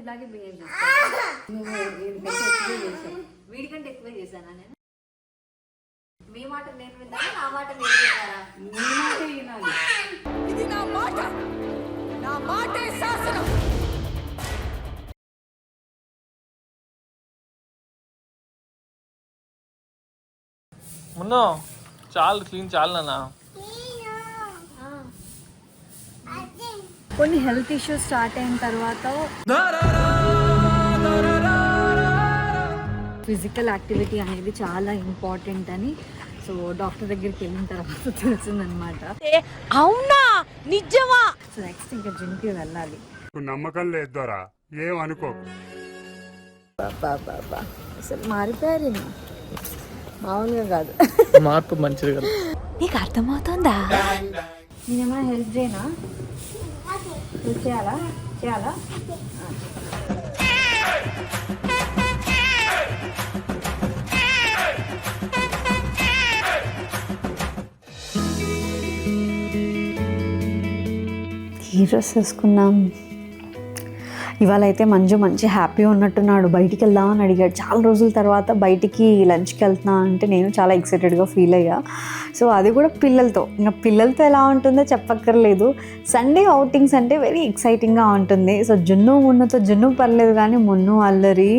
ఇలాగే బిహేవ్ చేస్తాను. నువ్వు ఎక్కువే చేసావు, వీడికంటే ఎక్కువే చేశానా నేను? మీ మాట నేను విన్నాను, నా మాట నేను విన్నారా? నీ మాటే వినాలి. ఇది నా మాట, నా మాటే శాసనం. మున్నో చాలు క్లీన్ చాలు నాన్న. కొన్ని హెల్త్ ఇష్యూస్ స్టార్ట్ అయిన తర్వాత ఫిజికల్ యాక్టివిటీ అనేది చాలా ఇంపార్టెంట్ అని సో డాక్టర్ దగ్గరికి వెళ్ళిన తర్వాత తెలిసిందనమాట. అవునా, నిజమా? సో నెక్స్ట్ ఇంకా జిమ్కి వెళ్ళాలి. నమ్మకం లేదురా, ఏమనుకో. బాబా అసలు మారిపోయారు, మామూలుగా కాదు. మార్పు మంచిది కదా. నీకు అర్థమవుతుందా? నేనేమైనా హెల్ప్ చేయనా? హెల్ప్ చేయాలా? చేయాలా? ఈ డ్రెస్ వేసుకున్నాం. ఇవాళ అయితే మంజు మంచి హ్యాపీ ఉన్నట్టున్నాడు. బయటికి వెళ్దామని అడిగాడు. చాలా రోజుల తర్వాత బయటికి లంచ్కి వెళ్తున్నా అంటే నేను చాలా ఎక్సైటెడ్గా ఫీల్ అయ్యా. సో అది కూడా పిల్లలతో. ఇంకా పిల్లలతో ఎలా ఉంటుందో చెప్పక్కర్లేదు. సండే అవుటింగ్స్ అంటే వెరీ ఎక్సైటింగ్గా ఉంటుంది. సో జున్ను పర్లేదు, కానీ మున్ను అల్లరి,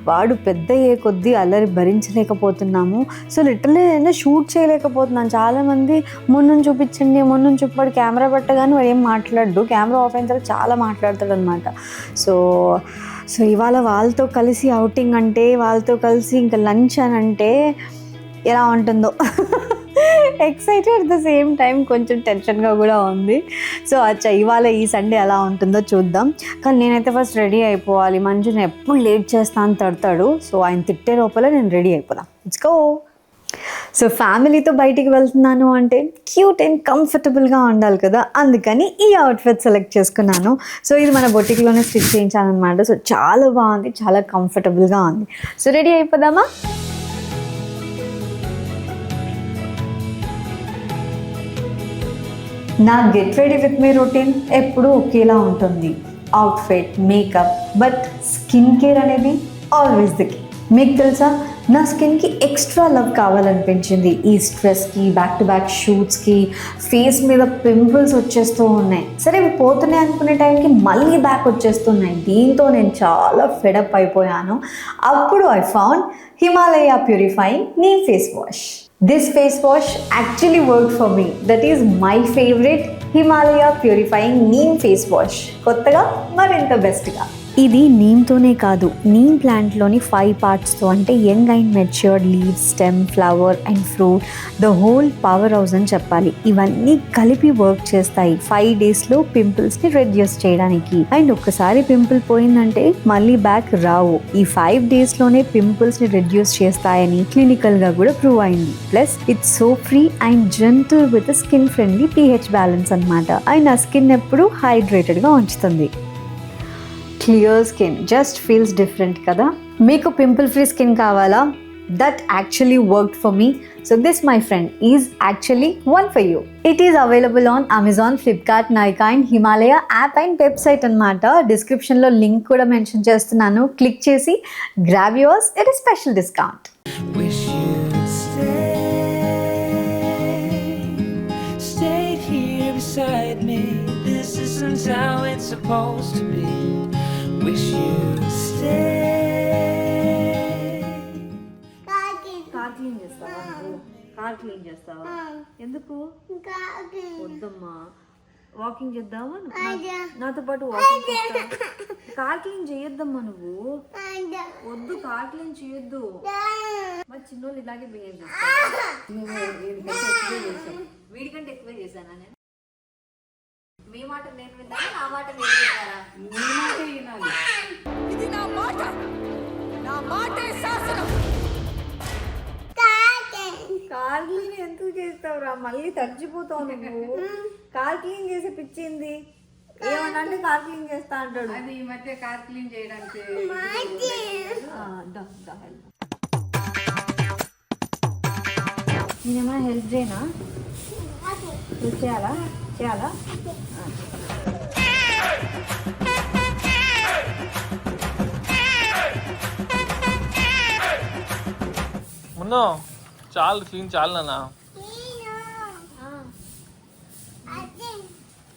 వాడు పెద్ద అయ్యే కొద్దీ అల్లరి భరించలేకపోతున్నాము. సో లిటరల్లీ నేను షూట్ చేయలేకపోతున్నాను. చాలామంది మున్నుని చూపించాడు, కెమెరా పెట్టగానే వాడు ఏం మాట్లాడు. కెమెరా ఆఫ్ అయిన తర్వాత చాలా మాట్లాడతాడు అనమాట. సో ఇవాళ వాళ్ళతో కలిసి అవుటింగ్ అంటే, వాళ్ళతో కలిసి ఇంకా లంచ్ అని అంటే ఎలా ఉంటుందో excited at the same time కొంచెం టెన్షన్గా కూడా ఉంది. సో ఇవాళ ఈ సండే ఎలా ఉంటుందో చూద్దాం. కానీ నేనైతే ఫస్ట్ రెడీ అయిపోవాలి. మంజుని ఎప్పుడు లేట్ చేస్తా అని తడతాడు. సో ఆయన తిట్టే లోపల నేను రెడీ అయిపోదాం. Let's go. సో ఫ్యామిలీతో బయటికి వెళ్తున్నాను అంటే క్యూట్ అండ్ కంఫర్టబుల్గా ఉండాలి కదా, అందుకని ఈ అవుట్ఫిట్ సెలెక్ట్ చేసుకున్నాను. సో ఇది మన బొటిక్లోనే స్టిచ్ చేయించాలన్నమాట. సో చాలా బాగుంది, చాలా కంఫర్టబుల్గా ఉంది. సో రెడీ అయిపోదామా? నా get ready with me routine ఎప్పుడూ ఒకేలా ఉంటుంది. Outfit, makeup, but skin care అనేది ఆల్వేస్ ది కీ. మీకు తెలుసా, నా స్కిన్కి ఎక్స్ట్రా లవ్ కావాలనిపించింది. ఈ స్ట్రెస్కి, బ్యాక్ టు బ్యాక్ షూట్స్కి ఫేస్ మీద పింపుల్స్ వచ్చేస్తూ ఉన్నాయి. సరే ఇవి పోతున్నాయి అనుకునే టైంకి మళ్ళీ బ్యాక్ వచ్చేస్తున్నాయి. దీంతో నేను చాలా ఫెడప్ అయిపోయాను. అప్పుడు I found Himalaya purifying neem face wash. This face wash actually worked for me. That is my favorite Himalaya Purifying Neem Face Wash. కొత్తగా మరింత బెస్ట్గా. ఇది నీమ్తోనే కాదు, నీమ్ ప్లాంట్లోని 5 పార్ట్స్తో, అంటే young and matured leaves, stem, flower and fruit, the whole power house అని చెప్పాలి. ఇవన్నీ కలిపి వర్క్ చేస్తాయి 5 డేస్లో పింపుల్స్ని రెడ్యూస్ చేయడానికి. అండ్ ఒక్కసారి పింపుల్ పోయిందంటే మళ్ళీ బ్యాక్ రావు. ఈ 5 డేస్లోనే పింపుల్స్ని రెడ్యూస్ చేస్తాయని క్లినికల్గా కూడా ప్రూవ్ అయింది. Plus it's so free and gentle with skin friendly pH balance అనమాట. అండ్ ఆ స్కిన్ ఎప్పుడు హైడ్రేటెడ్గా ఉంచుతుంది. Clear skin just feels different కదా. మీకు పింపుల్ ఫ్రీ స్కిన్ కావాలా? That actually worked for me. So this my friend is actually one for you. It is available on Amazon, Flipkart, Nykaa and Himalaya app and website అనమాట. డిస్క్రిప్షన్లో link కూడా mention చేస్తున్నాను. Click చేసి grab yours at a special discount. Beside me, this isn't how it's supposed to be. Wish you'd stay. Car clean చేస్తావా? Car clean చేస్తావా? ఎందుకు? వద్దమ్మా, walking చేద్దామా? నాతో పాటు వాకింగ్ చేస్తావా? కార్ క్లీన్ చేయొద్దమ్మా నువ్వు. వద్దు, కార్ క్లీన్ చేయొద్దు. మరి చిన్నోళ్ళు ఇలాగే బిహేవ్ చేస్తావు. నువ్వు ఎక్కువే చేసావు, వీడికంటే ఎక్కువే చేశానా నేను? మీ మాట నేను విన్నాను, నా మాట నేను విన్నారా? నీ మాటే వినాలి. ఇది నా మాట, నా మాటే శాసనం. కార్ క్లీన్ ఎందుకు చేస్తావురా? మళ్ళీ తగ్గిపోతావు నువ్వు. కార్ క్లీన్ చేసే పిచ్చింది. ఏమన్నా అంటే కార్ క్లీన్ చేస్తా అంటాడు. అది ఈ మధ్య కార్ క్లీన్ చేయడానికి నేనేమైనా హెల్ప్ చేయనా? హెల్ప్ చేయాలా? చేయాలా? మున్నో చాలు క్లీన్ చాలు నాన్న.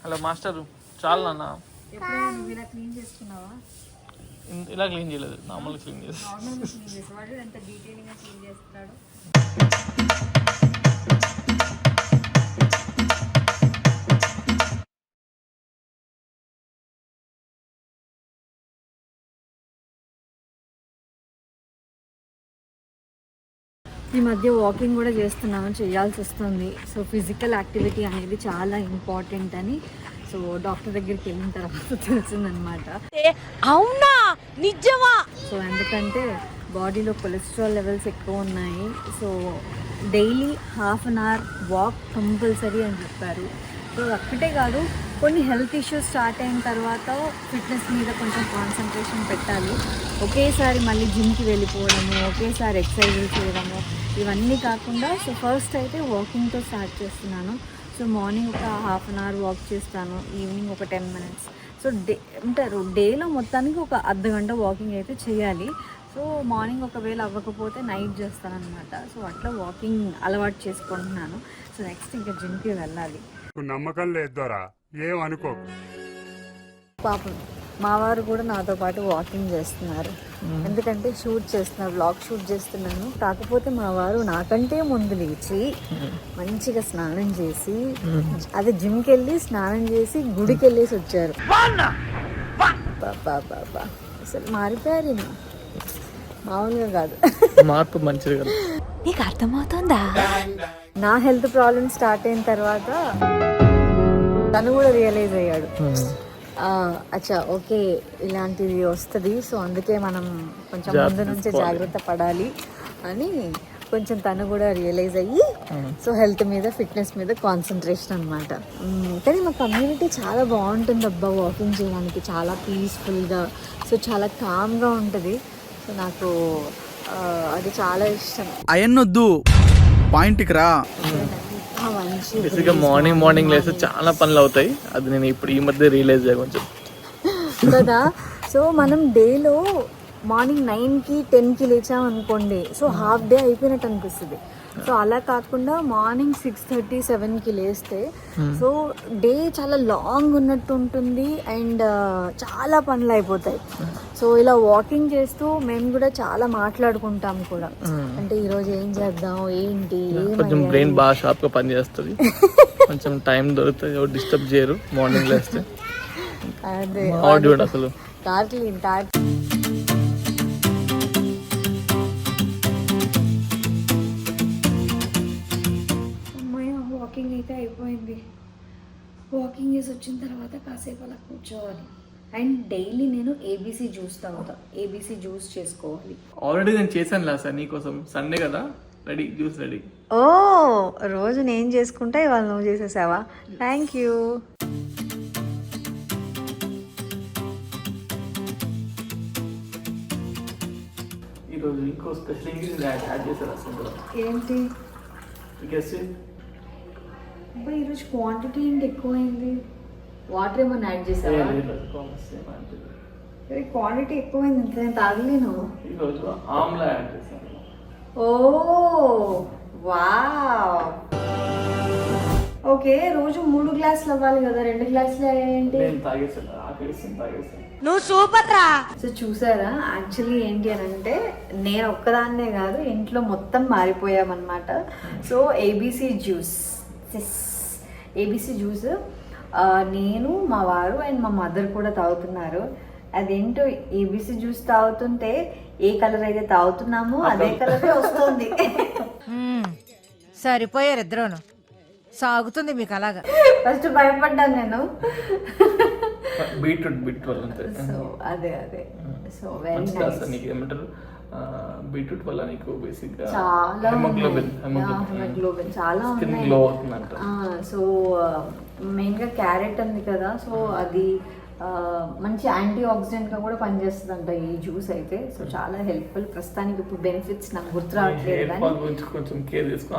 హలో మాస్టరు చాలు నాన్న. ఎప్పుడైనా నువ్వు ఇలా క్లీన్ చేసుకున్నావా? ఇలా క్లీన్ చేయలేదు, నార్మల్ క్లీన్ చేసి. నార్మల్గా క్లీన్ చేసేవాడు ఎంత డీటెయిలింగ్గా క్లీన్ చేస్తున్నాడు. ఈ మధ్య వాకింగ్ కూడా చేస్తున్నాను, చేయాల్సి వస్తుంది. సో ఫిజికల్ యాక్టివిటీ అనేది చాలా ఇంపార్టెంట్ అని సో డాక్టర్ దగ్గరికి వెళ్ళిన తర్వాత తెలిసిందనమాట. అవునా నిజమా? సో ఎందుకంటే బాడీలో కొలెస్ట్రాల్ లెవెల్స్ ఎక్కువ ఉన్నాయి. So daily ½ an hour walk compulsory అని చెప్పారు. సో అక్కడే కాదు, కొన్ని హెల్త్ ఇష్యూస్ స్టార్ట్ అయిన తర్వాత ఫిట్నెస్ మీద కొంచెం కాన్సన్ట్రేషన్ పెట్టాలి. ఒకేసారి మళ్ళీ జిమ్కి వెళ్ళిపోవడము, ఒకేసారి ఎక్సర్సైజులు చేయడము ఇవన్నీ కాకుండా సో ఫస్ట్ అయితే వాకింగ్తో స్టార్ట్ చేస్తున్నాను. సో మార్నింగ్ ఒక ½ అన్ అవర్ వాక్ చేస్తాను, ఈవినింగ్ ఒక 10 minutes. సో డేలో మొత్తానికి ఒక అర్ధగంట వాకింగ్ అయితే చేయాలి. సో మార్నింగ్ ఒకవేళ అవ్వకపోతే నైట్ చేస్తానన్నమాట. సో అట్లా వాకింగ్ అలవాటు చేసుకుంటున్నాను. సో నెక్స్ట్ ఇంకా జిమ్కి వెళ్ళాలి. నమ్మకం లేదు దొరా, ఏం అనుకోకు. పాపం మా వారు కూడా నాతో పాటు వాకింగ్ చేస్తున్నారు. ఎందుకంటే షూట్ చేస్తున్నారు, వ్లాగ్ షూట్ చేస్తున్నాను. కాకపోతే మా వారు నాకంటే ముందు లేచి మంచిగా స్నానం చేసి అదే జిమ్కి వెళ్ళి స్నానం చేసి గుడికి వెళ్ళేసి వచ్చారు. బాబా అసలు మారిపోయారు ఈయన, మామూలుగా కాదు. మార్పు మంచిది కదా. నీకు అర్థమవుతుందా? నా హెల్త్ ప్రాబ్లమ్ స్టార్ట్ అయిన తర్వాత తను కూడా రియలైజ్ అయ్యాడు. అచ్చా ఓకే ఇలాంటిది వస్తుంది, సో అందుకే మనం కొంచెం ముందు నుంచే జాగ్రత్త పడాలి అని కొంచెం తను కూడా రియలైజ్ అయ్యి సో హెల్త్ మీద ఫిట్నెస్ మీద కాన్సన్ట్రేషన్ అనమాట. కానీ మా కమ్యూనిటీ చాలా బాగుంటుంది అబ్బా, వాకింగ్ చేయడానికి చాలా పీస్ఫుల్గా, సో చాలా కామ్గా ఉంటుంది. సో నాకు అది చాలా ఇష్టం. అయన్నొద్దు పాయింట్కి రా. మంచి బేసిక్గా మార్నింగ్ లేస్తే చాలా పనులు అవుతాయి. అది నేను ఇప్పుడు ఈ మధ్య రియలైజ్ అయ్యా కొంచెం కదా. సో మనం డేలో మార్నింగ్ 9కి 10కి లేచామనుకోండి, సో హాఫ్ డే అయిపోయినట్టు అనిపిస్తుంది. సో అలా కాకుండా మార్నింగ్ 6:30, 7కి లేస్తే సో డే చాలా లాంగ్ ఉన్నట్టు ఉంటుంది అండ్ చాలా పనులు అయిపోతాయి. సో ఇలా వాకింగ్ చేస్తూ మేము కూడా చాలా మాట్లాడుకుంటాం కూడా, అంటే ఈరోజు ఏం చేద్దాం ఏంటి, కొంచెం బ్రెయిన్ బాగా షార్ప్గా పనిచేస్తుంది. కొంచెం టైం దొరుకుతుంది, ఎవరు డిస్టర్బ్ చేయరు మార్నింగ్ లేస్తే. అదే అసలు వాకింగ్ అయితే అయిపోయింది. వాకింగ్ చేసి వచ్చిన తర్వాత కాసేపు అలా కూర్చోవాలి. అండ్ డైలీ నేను ఏబీసీ జ్యూస్ తాగుతా, ఏబీసీ జ్యూస్ చేసుకోవాలి. ఆల్రెడీ నేను చేశాను సార్ నీకోసం, సండే కదా, రెడీ జ్యూస్ రెడీ. ఓ రోజు నేను చేసుకుంటా, ఇవాళ నువ్వు చేసేసావా? Thank you. ఈరోజు ఇంకో స్పెషల్ ఇంగ్రీడియంట్ యాడ్ చేశారు అసలు. ఏంటి అబ్బా, ఈరోజు క్వాంటిటీ ఏంటి ఎక్కువైంది? వాటర్ ఏమన్నా యాడ్ చేసావా? క్వాంటిటీ ఎక్కువైంది, ఇంత నేను తాగలేను. ఈరోజు ఆమ్లా యాడ్ చేశాను. ఓ వావ్, ఓకే. రోజు 3 గ్లాసులు అవ్వాలి కదా, 2 గ్లాసులు ఏంటి? నేను తాగేసాను, తాగేసాను. నువ్వు సూపర్ రా. సో చూసారా, యాక్చువల్లీ ఏంటి అని అంటే నేను ఒక్కదాన్నే కాదు, ఇంట్లో మొత్తం మారిపోయామన్నమాట. సో ఏబీసీ జ్యూస్ నేను, మా వారు అండ్ మా మదర్ కూడా తాగుతున్నారు. అదేంటో ఏబీసీ జ్యూస్ తాగుతుంటే ఏ కలర్ అయితే తాగుతున్నామో అదే కలరే వస్తుంది. సరిపోయారు ఇద్దరును, సాగుతుంది మీకు అలాగా. ఫస్ట్ భయపడ్డాను నేను. బీట్రూట్ వల్ల సో అదే సో వెరీ నైస్. నీకు ఏమంటారు, బీట్రూట్ వల్ల నీకు బేసిక్గా చాలా హెమోగ్లోబిన్ చాలా స్కిన్ గ్లో అవుతుందంట. సో మెయిన్గా క్యారెట్ ఉంది కదా, సో అది మంచి యాంటీ ఆక్సిడెంట్గా కూడా పనిచేస్తుందంట ఈ జ్యూస్ అయితే. సో చాలా హెల్ప్ఫుల్. ప్రస్తుతానికి ఇప్పుడు బెనిఫిట్స్ నాకు గుర్తు రావట్లేదు, కానీ కొంచెం కేర్ తీసుకో.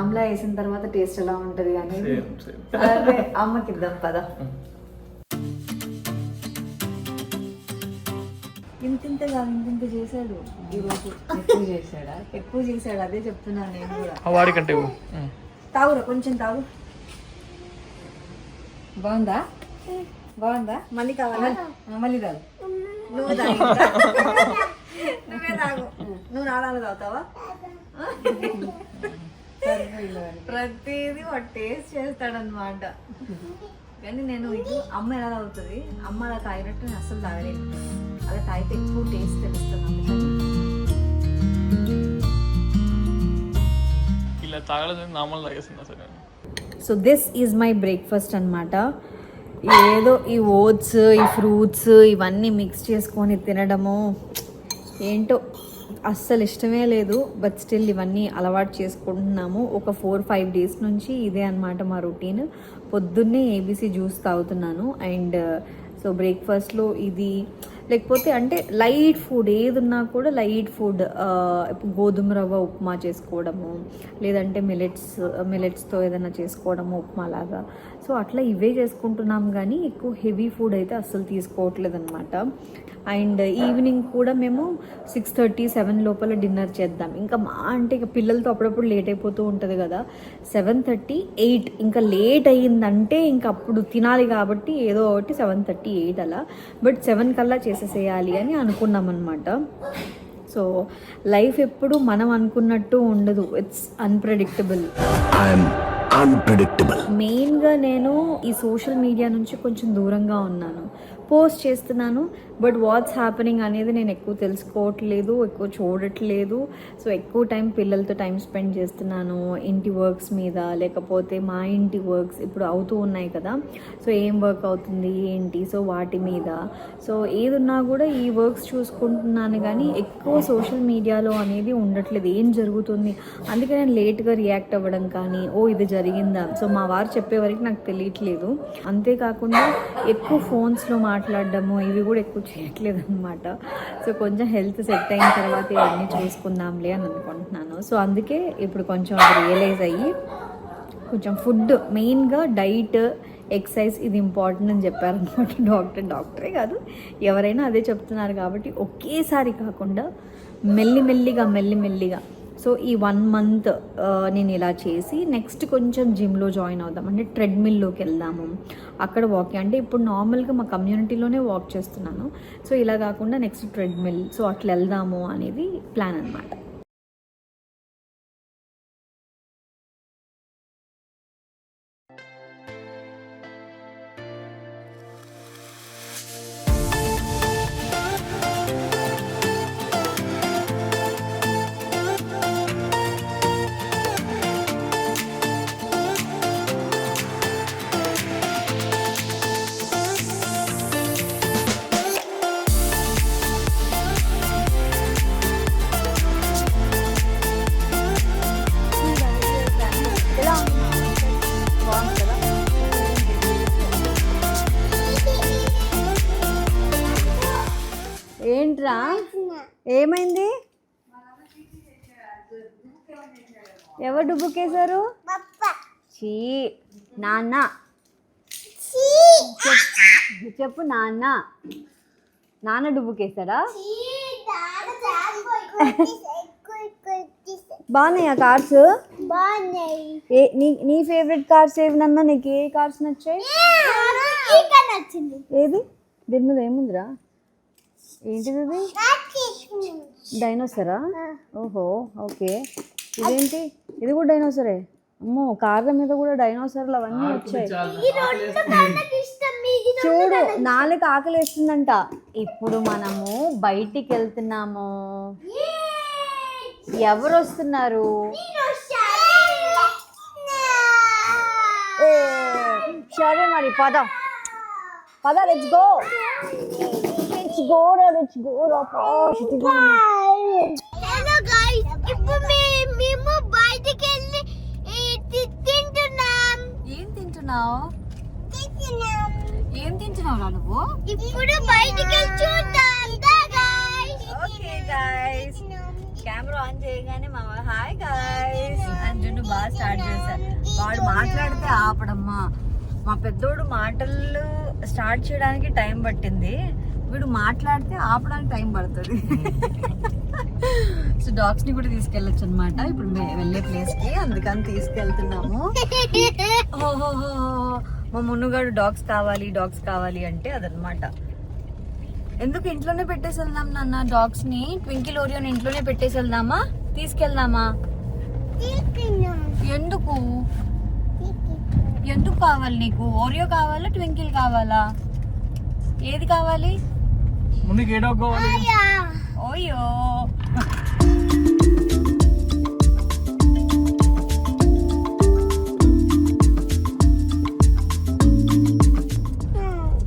ఆమ్లా వేసిన తర్వాత టేస్ట్ ఎలా ఉంటుంది అనేది అదే అమ్మకి ఇద్దాం పదా. ఇంత చేశాడు ఈరోజు. ఎక్కువ చేశాడా? ఎక్కువ చేశాడు, అదే చెప్తున్నాను నేను కూడా. ఆ వాడికంటే తాగురా, కొంచెం తాగు. బాగుందా? బాగుందా? మళ్ళీ కావాలా? మళ్ళీ రాదు. నువ్వు తాగు. నువ్వే తాగు. నువ్వు నాలుగు తాగుతావా? ప్రతిదీ వాడు టేస్ట్ చేస్తాడనమాట. కానీ నేను ఇది అమ్మ ఎలా తాగుతుంది, అమ్మ అలా తాగినట్టు నేను అస్సలు తాగలేను. అలా తాగితే ఎక్కువ టేస్ట్ తెలుస్తుంది. అందుకని ఇలా తాగలేదు, నార్మల్ తాగేస్తున్నా సరే. So this is my breakfast అనమాట. ఏదో ఈ ఓట్స్, ఈ ఫ్రూట్స్ ఇవన్నీ మిక్స్ చేసుకొని తినడము ఏంటో అస్సలు ఇష్టమే లేదు. బట్ స్టిల్ ఇవన్నీ అలవాటు చేసుకుంటున్నాము. ఒక 4-5 డేస్ నుంచి ఇదే అనమాట మా రొటీన్. పొద్దున్నే ఏబీసీ జ్యూస్ తాగుతున్నాను. అండ్ సో బ్రేక్ఫాస్ట్లో ఇది, లేకపోతే అంటే లైట్ ఫుడ్ ఏది ఉన్నా కూడా లైట్ ఫుడ్, గోధుమ రవ్వ ఉప్మా చేసుకోవడము, లేదంటే మిలెట్స్తో ఏదైనా చేసుకోవడము ఉప్మా లాగా. సో అట్లా ఇవే చేసుకుంటున్నాం, కానీ ఎక్కువ హెవీ ఫుడ్ అయితే అస్సలు తీసుకోవట్లేదు అనమాట. అండ్ ఈవినింగ్ కూడా మేము 6:30-7 లోపల డిన్నర్ చేద్దాం. ఇంకా మా అంటే ఇక పిల్లలతో అప్పుడప్పుడు లేట్ అయిపోతూ ఉంటుంది కదా, 7:30-8 ఇంకా లేట్ అయ్యిందంటే ఇంక అప్పుడు తినాలి కాబట్టి ఏదో ఒకటి 7:30-8 అలా. బట్ 7 కల్లా చేసేసేయాలి అని అనుకున్నాం అనమాట. సో లైఫ్ ఎప్పుడు మనం అనుకున్నట్టు ఉండదు, ఇట్స్ అన్ప్రెడిక్టబుల్. మెయిన్గా నేను ఈ సోషల్ మీడియా నుంచి కొంచెం దూరంగా ఉన్నాను. పోస్ట్ చేస్తున్నాను, బట్ వాట్స్ హ్యాపెనింగ్ అనేది నేను ఎక్కువ తెలుసుకోవట్లేదు, ఎక్కువ చూడట్లేదు. సో ఎక్కువ టైం పిల్లలతో టైం స్పెండ్ చేస్తున్నాను, ఇంటి వర్క్స్ మీద, లేకపోతే మా ఇంటి వర్క్స్ ఇప్పుడు అవుతూ ఉన్నాయి కదా. సో ఏం వర్క్ అవుతుంది ఏంటి, సో వాటి మీద. సో ఏదున్నా కూడా ఈ వర్క్స్ చూసుకుంటున్నాను, కానీ ఎక్కువ సోషల్ మీడియాలో అనేది ఉండట్లేదు, ఏం జరుగుతుంది. అందుకే నేను లేట్గా రియాక్ట్ అవ్వడం కానీ, ఓ ఇది జరిగిందా, సో మా వారు చెప్పే వరకు నాకు తెలియట్లేదు. అంతేకాకుండా ఎక్కువ ఫోన్స్లో మాట్లాడడము ఇవి కూడా ఎక్కువ చేయట్లేదు అనమాట. సో కొంచెం హెల్త్ సెట్ అయిన తర్వాత ఇవన్నీ చూసుకుందాంలే అని అనుకుంటున్నాను. సో అందుకే ఇప్పుడు కొంచెం అది రియలైజ్ అయ్యి కొంచెం ఫుడ్, మెయిన్గా డైట్, ఎక్సర్సైజ్ ఇది ఇంపార్టెంట్ అని చెప్పారనమాట. డాక్టరే కాదు ఎవరైనా అదే చెప్తున్నారు. కాబట్టి ఒకేసారి కాకుండా మెల్లిమెల్లిగా సో ఈ 1 month నేను ఇలా చేసి నెక్స్ట్ కొంచెం జిమ్లో జాయిన్ అవుదాం, అంటే ట్రెడ్మిల్లోకి వెళ్దాము, అక్కడ వాకింగ్. అంటే ఇప్పుడు నార్మల్గా మా కమ్యూనిటీలోనే వాక్ చేస్తున్నాను. సో ఇలా కాకుండా నెక్స్ట్ ట్రెడ్మిల్, సో అట్లా వెళ్దాము అనేది ప్లాన్ అనమాట. ఏంట్రా ఏమైంది? ఎవరు డుబ్బుకేశారు? చీ నాన్న, చెప్పు నాన్న. నాన్న డుబ్బుకేశాడా? బాగున్నాయా కార్స్? నీ ఫేవరెట్ కార్స్ ఏవి నాన్న? నీకు ఏ కార్స్ నచ్చాయి? ఏది? దీని మీద ఏముందిరా? ఏంటిది? డైనోసరా? ఓహో ఓకే. ఇదేంటి? ఇది కూడా డైనోసరే. అమ్మో, కార్ల మీద కూడా డైనోసర్లు అవన్నీ వచ్చాయి. చూడు, నాలుగు ఆకలి వేస్తుందంట. ఇప్పుడు మనము బయటికి వెళ్తున్నాము. ఎవరు వస్తున్నారు? సరే మరి పద లెట్స్ గో. హలో గైస్, ఇప్పుడు మేము బయటికి వెళ్ళి తింటున్నాం. ఏం తింటున్నావు? ఏం తింటున్నావు నువ్వు? ఇప్పుడు బయటికి వెళ్ళి చూద్దాం. ఓకే గైస్, కెమెరా ఆన్ చేయగానే మా హాయ్ గైస్ అంజును బాగా స్టార్ట్ చేశారు. వాడు మాట్లాడితే ఆపడమ్మా. మా పెద్దోడు మాటలు స్టార్ట్ చేయడానికి టైం పట్టింది. వీడు మాట్లాడితే ఆపడానికి టైం పడుతుంది. సో డాగ్స్ ని కూడా తీసుకెళ్ళొచ్చు అనమాట ఇప్పుడు వెళ్ళే ప్లేస్ కి, అందుకని తీసుకెళ్తున్నాము. ఓహోహో, మా మున్నుగాడు డాగ్స్ కావాలి అంటే అదనమాట. ఎందుకు ఇంట్లోనే పెట్టేసి వెళ్దాం నాన్న డాగ్స్ ని, ట్వింకిల్ ఓరియోని ఇంట్లోనే పెట్టేసి వెళ్దామా, తీసుకెళ్దామా? ఎందుకు ఎందుకు కావాలి నీకు? ఓరియో కావాలా ట్వింకిల్ కావాలా? ఏది కావాలి? మునికి ఏడో కావాలి. ఓయో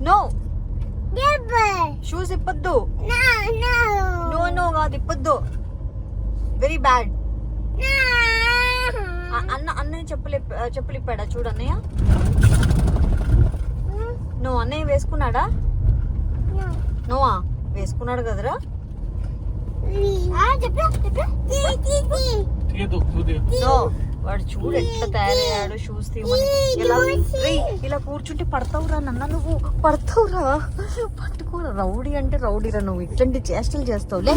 నో షూస్ ఇప్పొద్దు. నో కాదు ఇప్పొద్దు, వెరీ బ్యాడ్. అన్నయ్య చెప్పులు ఇప్పాడా చూడు అన్నయ్య. నువ్వు అన్నయ్య వేసుకున్నాడా? నువ్వా వేసుకున్నాడు కదరా. వాడు చూడు ఎట్లా తయారయ్యాడు. షూస్ తీయమని ఇలా కూర్చుంటే పడతావురా నన్న, నువ్వు పడతావురా. పట్టుకోరా, రౌడీ అంటే రౌడీరా నువ్వు, ఇట్లాంటి చేష్టలు చేస్తావులే.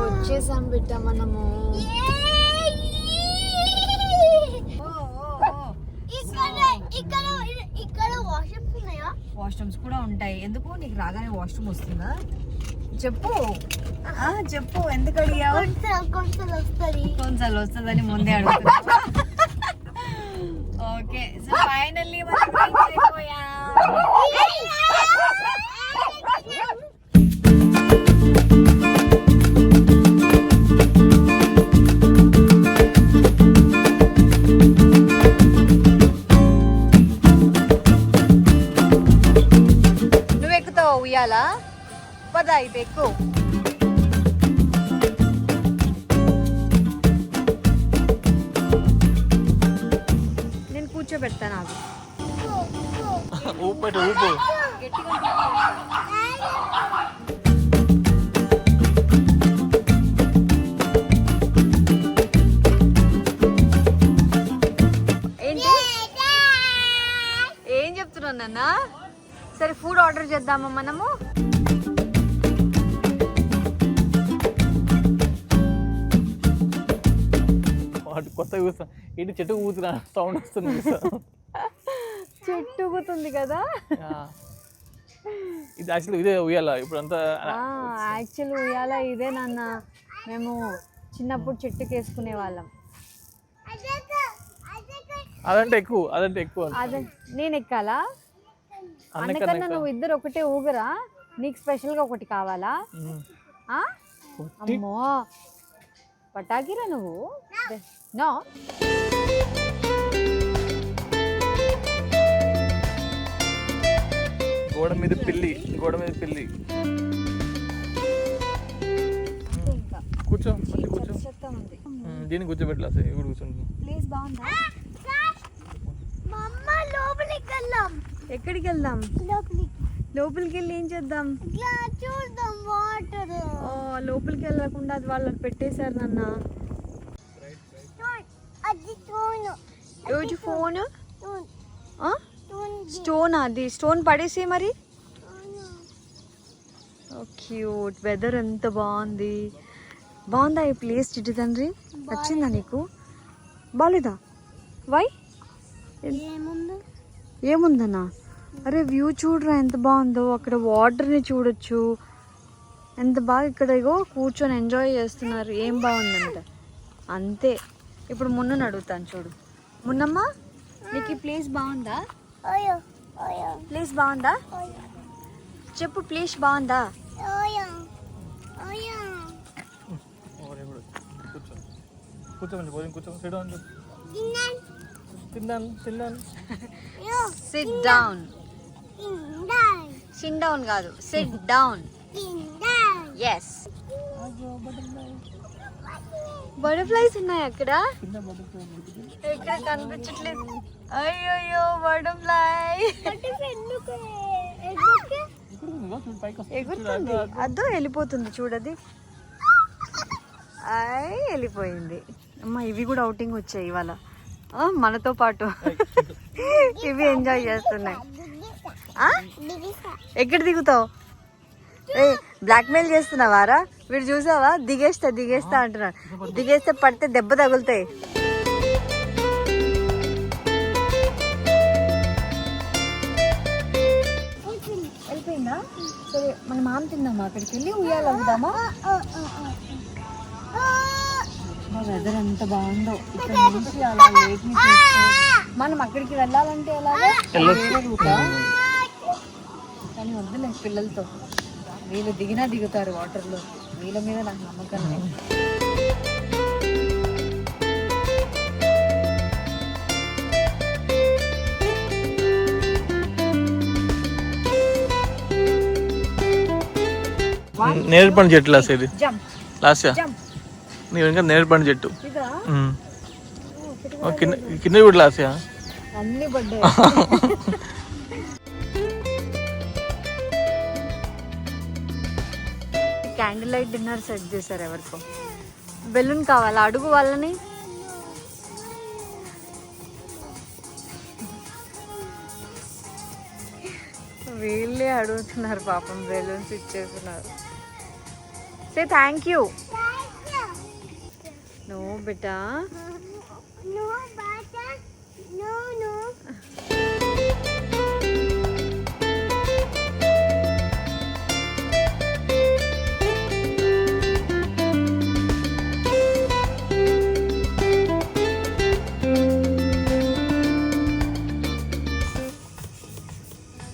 వచ్చేసాం బిడ్డ మనము. వాష్రూమ్స్ కూడా ఉంటాయి. ఎందుకు నీకు రాగానే వాష్రూమ్ వస్తుందా? చెప్పు చెప్పు, ఎందుకు అడిగావు? కొంచెం వస్తుందని ముందే అడుగుతున్నా. ఓకే, సో ఫైనల్లీ మనం అయిపోయాం. ఉయ్యాలా పద అయితే ఎక్కువ. నేను కూర్చోబెడతాను. నాకు ఊపు ఊపు. ఏం చెప్తున్నాను నాన్న? సరే ఫుడ్ ఆర్డర్ చేద్దామా మనము? కొత్తగా కూర్చో, ఇటు చెట్టు కూతురా సౌండ్ వస్తుంది. చెట్టు ఊగుతుంది కదా. ఇది యాక్చువల్లీ ఇదే ఉయ్యాల ఇప్పుడు అంతా. యాక్చువల్ ఉయ్యాల ఇదే నాన్న, మేము చిన్నప్పుడు చెట్టుకి వేసుకునే వాళ్ళం. అదంటే ఎక్కువ అదే నేను ఎక్కాలా? అందుకన్నా నువ్వు ఇద్దరు ఒకటే ఊగరా? నీకు స్పెషల్ గా ఒకటి కావాలా? అమ్మో పటాకిరా నువ్వు. నో గోడ మీద పిల్లి కూర్చో దీన్ని కూర్చోబెట్టలే. అసలు ఇప్పుడు కూర్చుంటుంది. ప్లేస్ బాగుందా? ఎక్కడికి వెళ్దాం? లోపలికి వెళ్ళి ఏం చేద్దాం? లోపలికి వెళ్ళకుండా అది వాళ్ళకి పెట్టేశారు నాన్న. రోజు ఫోన్ స్టోన్, అది స్టోన్ పడేసి మరి. క్యూట్, వెదర్ ఎంత బాగుందా ఈ ప్లేస్ చిట్టి తండ్రి? నచ్చిందా నీకు? బాలేదా? వై? ఏముందన్నా? అరే వ్యూ చూడరా ఎంత బాగుందో, అక్కడ వాటర్ని చూడొచ్చు ఎంత బాగా. ఇక్కడ ఇగో కూర్చొని ఎంజాయ్ చేస్తున్నారు. ఏం బాగుందంట అంతే. ఇప్పుడు మున్నని అడుగుతాను చూడు. మున్నమ్మ నీకు ఈ ప్లేస్ బాగుందా? ప్లేస్ బాగుందా చెప్పు. ప్లేస్ బాగుందా? SIT down. సిట్ డౌన్ కాదు, సిట్ డౌన్. ఎస్. బటర్ఫ్లైస్ ఉన్నాయి అక్కడ. ఎక్కడ కనిపించట్లేదు. అయ్యో బటర్ఫ్లై ఎగురుతుంది. అదో వెళ్ళిపోతుంది చూడది. అయ్ వెళ్ళిపోయింది. అమ్మ ఇవి కూడా అవుటింగ్ వచ్చాయి ఇవాళ మనతో పాటు. ఇవి ఎంజాయ్ చేస్తున్నాయి. ఎక్కడ దిగుతావు? ఏ బ్లాక్మెయిల్ చేస్తున్నావారా? వీడు చూసావా దిగేస్తా అంటున్నాడు. దిగేస్తే పడితే దెబ్బ తగులుతాయి. వెళ్ళిపోయిందా? సరే మన మామ తిందామా, అక్కడికి వెళ్ళి ఉయ్యాలి అవుదామా? మా వెదర్ ఎంత బాగుందో. ఇక్కడ నుంచి అలా లేక్ ని చూస్తూ మనం అక్కడికి వెళ్ళాలంటే ఎలాగా వేరే రూటా? కానీ వద్దులే పిల్లలతో. వీళ్ళు దిగినా దిగుతారు వాటర్లో. వీళ్ళ మీద నాకు నమ్మకం లేదు. నేరేడు పండు చెట్టు లాస్ట్ ఇది. Jump last jump. నీవు ఇంకా నేరేడు పండు చెట్టు. ఇదా కింద కూడా లాస్ట్. అన్ని పడ్డాయి. క్యాండిల్ లైట్ డిన్నర్ సెట్ చేశారు ఎవరికో. బెలూన్ కావాలా? అడుగు వాళ్ళని. వీళ్ళే అడుగుతున్నారు పాపం, బెలూన్స్ ఇచ్చేస్తున్నారు. Say thank you. నో బేటా. No, Bata. No.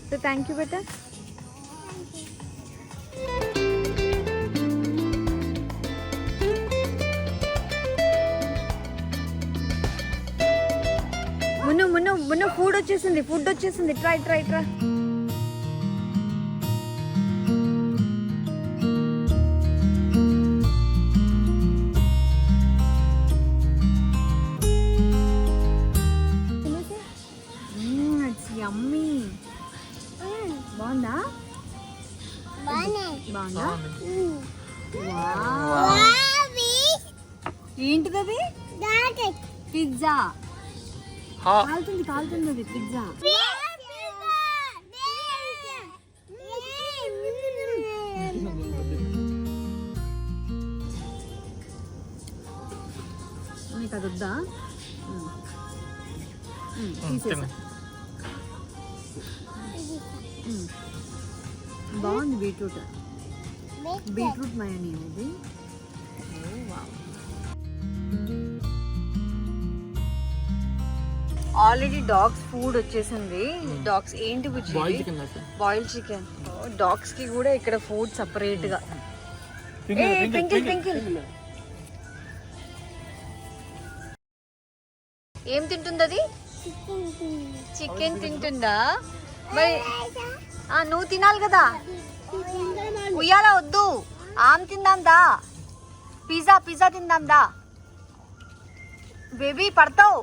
So thank you బేటా. మున్ను ఫుడ్ వచ్చేసింది. ట్రై. It's yummy. బాగుందా? ఏంటిది అది? పిజ్జా. కాలుతుంది అది పిజ్జా. నీకు అది వద్దా? తీసేసా. బాగుంది. బీట్రూట్ మయోనీ ఇది. ఆల్రెడీ డాగ్స్ ఫుడ్ వచ్చేసింది. డాగ్స్ ఏంటి బాయిల్డ్ చికెన్. డాగ్స్ కి కూడా ఇక్కడ ఫుడ్ సపరేట్ గా. ట్వింకిల్ ఏం తింటుంది అది? చికెన్ తింటుందా? మరి నువ్వు తినాలి కదా. ఉయ్యాల వద్దు, ఆమె తిందాం దా. పిజ్జా తిందాం దా. బేబీ పడతావు.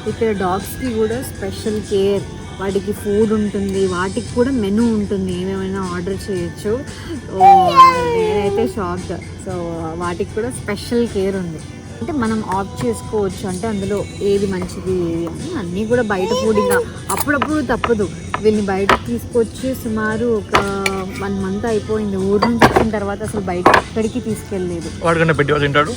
ఇక్కడ డాగ్స్ కి కూడా స్పెషల్ కేర్. వాటికి ఫుడ్ ఉంటుంది, వాటికి కూడా మెనూ ఉంటుంది, ఏమేమైనా ఆర్డర్ చేయొచ్చు. నేనైతే షాక్. సో వాటికి కూడా స్పెషల్ కేర్ ఉంది. అంటే మనం ఆప్ట్ చేసుకోవచ్చు, అంటే అందులో ఏది మంచిది ఏది అని. అన్నీ కూడా బయట ఫుడ్ ఇంకా అప్పుడప్పుడు తప్పదు. వీళ్ళని బయటకు తీసుకొచ్చి సుమారు ఒక 1 month అయిపోయింది. ఊరు నుంచి వచ్చిన తర్వాత అసలు బయట ఎక్కడికి తీసుకెళ్ళలేదు. వాడికన్నా పెట్టి వాళ్ళు తింటాడు.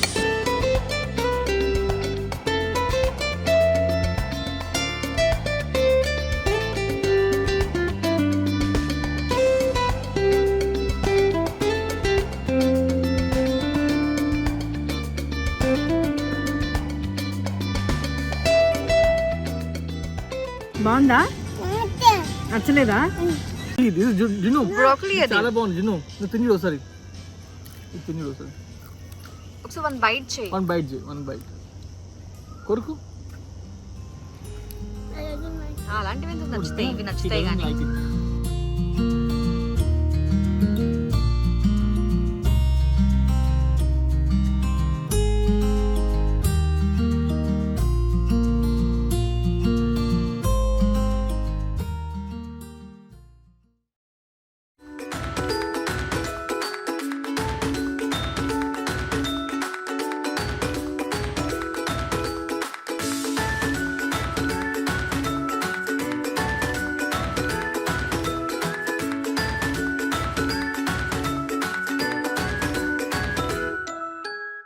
బాగుందా? నచ్చలేదా? బ్రోకలీ అది చాలా బాగుంది. జున్ను నువ్వు తిని ఒకసారి. ఒకసారి 1 bite చేయి. 1 bite చేయి. 1 bite కొరకు. అలాంటివి నచ్చుతాయి, ఇవి నచ్చుతాయి కానీ.